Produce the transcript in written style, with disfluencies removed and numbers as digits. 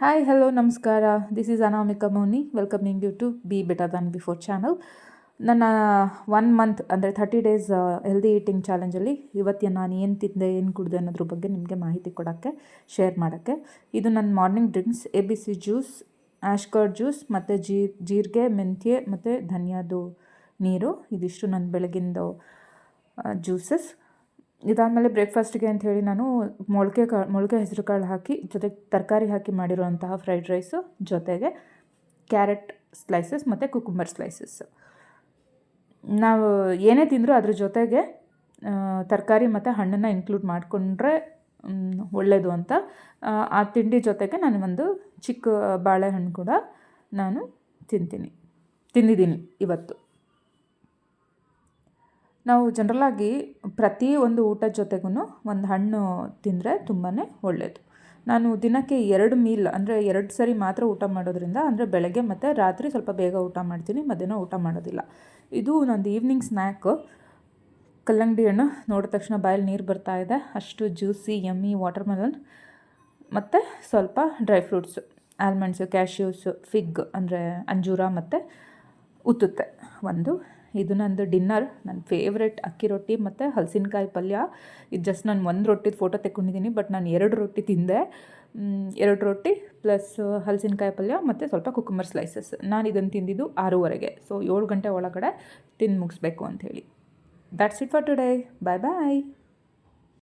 Hi hello ನಮಸ್ಕಾರ. This is Anamika Mouni welcoming you to be better than before channel. ನನ್ನ 1 month ಅಂದರೆ 30 days healthy eating ಚಾಲೆಂಜಲ್ಲಿ ಇವತ್ತು ನಾನು ಏನು ತಿಂದೆ ಏನು ಕುಡಿದೆ ಅನ್ನೋದ್ರ ಬಗ್ಗೆ ನಿಮಗೆ ಮಾಹಿತಿ ಕೊಡೋಕ್ಕೆ ಶೇರ್ ಮಾಡೋಕ್ಕೆ. ಇದು ನನ್ನ morning drinks ABC juice, ash gourd juice ಮತ್ತು ಜೀರಿಗೆ, ಮೆಂತ್ಯ ಮತ್ತು ಧನಿಯಾದು ನೀರು. ಇದಿಷ್ಟು ನನ್ನ ಬೆಳಗಿಂದು ಜ್ಯೂಸಸ್. ಇದಾದಮೇಲೆ ಬ್ರೇಕ್ಫಾಸ್ಟ್ಗೆ ಅಂಥೇಳಿ ನಾನು ಮೊಳಕೆ ಹೆಸರು ಕಾಳು ಹಾಕಿ ಜೊತೆಗೆ ತರಕಾರಿ ಹಾಕಿ ಮಾಡಿರುವಂತಹ ಫ್ರೈಡ್ ರೈಸು, ಜೊತೆಗೆ ಕ್ಯಾರೆಟ್ ಸ್ಲೈಸಸ್ ಮತ್ತು ಕುಕುಂಬರ್ ಸ್ಲೈಸಸ್. ನಾವು ಏನೇ ತಿಂದರೂ ಅದ್ರ ಜೊತೆಗೆ ತರಕಾರಿ ಮತ್ತು ಹಣ್ಣನ್ನು ಇನ್ಕ್ಲೂಡ್ ಮಾಡಿಕೊಂಡ್ರೆ ಒಳ್ಳೆಯದು ಅಂತ. ಆ ತಿಂಡಿ ಜೊತೆಗೆ ನಾನು ಒಂದು ಚಿಕ್ಕ ಬಾಳೆಹಣ್ಣು ಕೂಡ ನಾನು ತಿಂದಿದ್ದೀನಿ ಇವತ್ತು. ನಾವು ಜನರಲಾಗಿ ಪ್ರತಿ ಒಂದು ಊಟದ ಜೊತೆಗೂ ಒಂದು ಹಣ್ಣು ತಿಂದರೆ ತುಂಬಾ ಒಳ್ಳೆಯದು. ನಾನು ದಿನಕ್ಕೆ 2 ಮೀಲ್ ಅಂದರೆ 2 ಸರಿ ಮಾತ್ರ ಊಟ ಮಾಡೋದ್ರಿಂದ, ಅಂದರೆ ಬೆಳಗ್ಗೆ ಮತ್ತು ರಾತ್ರಿ ಸ್ವಲ್ಪ ಬೇಗ ಊಟ ಮಾಡ್ತೀನಿ, ಮಧ್ಯಾಹ್ನ ಊಟ ಮಾಡೋದಿಲ್ಲ. ಇದು ನಂದು ಈವ್ನಿಂಗ್ ಸ್ನ್ಯಾಕು. ಕಲ್ಲಂಗಡಿ ಹಣ್ಣು ನೋಡಿದ ತಕ್ಷಣ ಬಾಯಲ್ಲಿ ನೀರು ಬರ್ತಾ ಇದೆ, ಅಷ್ಟು ಜ್ಯೂಸಿ ಯಮ್ಮಿ ವಾಟರ್ ಮೆಲನ್ ಮತ್ತು ಸ್ವಲ್ಪ ಡ್ರೈ ಫ್ರೂಟ್ಸು, ಆಲ್ಮಂಡ್ಸು, ಕ್ಯಾಶ್ಯೂಸು, ಫಿಗ್ ಅಂದರೆ ಅಂಜೂರ ಮತ್ತು ಉತ್ತುತ್ತೆ ಒಂದು. ಇದು ನಂದು ಡಿನ್ನರ್. ನನ್ನ ಫೇವ್ರೆಟ್ ಅಕ್ಕಿ ರೊಟ್ಟಿ ಮತ್ತು ಹಲಸಿನಕಾಯಿ ಪಲ್ಯ. ಇದು ಜಸ್ಟ್ ನಾನು 1 ರೊಟ್ಟಿದು ಫೋಟೋ ತೆಕ್ಕೊಂಡಿದ್ದೀನಿ, ಬಟ್ ನಾನು 2 ರೊಟ್ಟಿ ತಿಂದೆ. 2 ರೊಟ್ಟಿ ಪ್ಲಸ್ ಹಲಸಿನಕಾಯಿ ಪಲ್ಯ ಮತ್ತು ಸ್ವಲ್ಪ ಕುಕುಂಬರ್ ಸ್ಲೈಸಸ್. ನಾನು ಇದನ್ನು ತಿಂದಿದ್ದು 6:30. ಸೊ 7 ಗಂಟೆ ಒಳಗಡೆ ತಿಂದು ಮುಗಿಸ್ಬೇಕು ಅಂಥೇಳಿ. That's it for today. Bye bye.